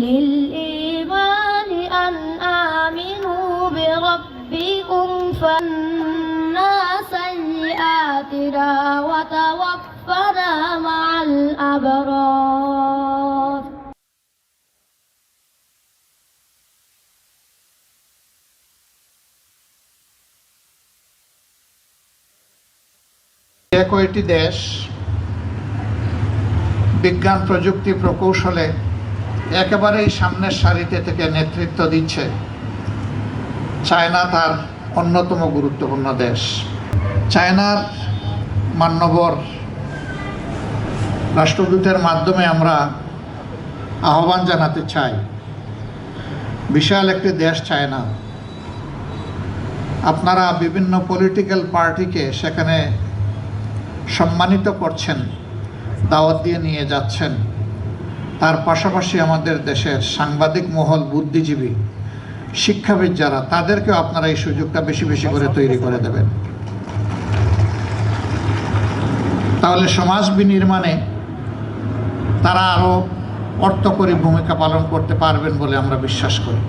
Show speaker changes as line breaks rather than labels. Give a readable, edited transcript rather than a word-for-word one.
للإيمان أن آمنوا بربكم فأنا سيئاتنا وتوفنا مع الأبرار
কয়েকটি দেশ বিজ্ঞান প্রযুক্তি প্রকৌশলে একেবারেই সামনের সারিতে থেকে নেতৃত্ব দিচ্ছে। চায়না তার অন্যতম গুরুত্বপূর্ণ দেশ। চায়নার মান্যবর রাষ্ট্রদূতের মাধ্যমে আমরা আহ্বান জানাতে চাই, বিশাল একটি দেশ চায়না। আপনারা বিভিন্ন পলিটিক্যাল পার্টিকে সেখানে সম্মানিত করছেন, দাওয়াত দিয়ে নিয়ে যাচ্ছেন। তার পাশাপাশি আমাদের দেশের সাংবাদিক মহল, বুদ্ধিজীবী, শিক্ষাবিদ যারা, তাদেরকেও আপনারা এই সুযোগটা বেশি বেশি করে তৈরি করে দেবেন। তাহলে সমাজ বিনির্মাণে তারা আরও অর্থকরী ভূমিকা পালন করতে পারবেন বলে আমরা বিশ্বাস করি।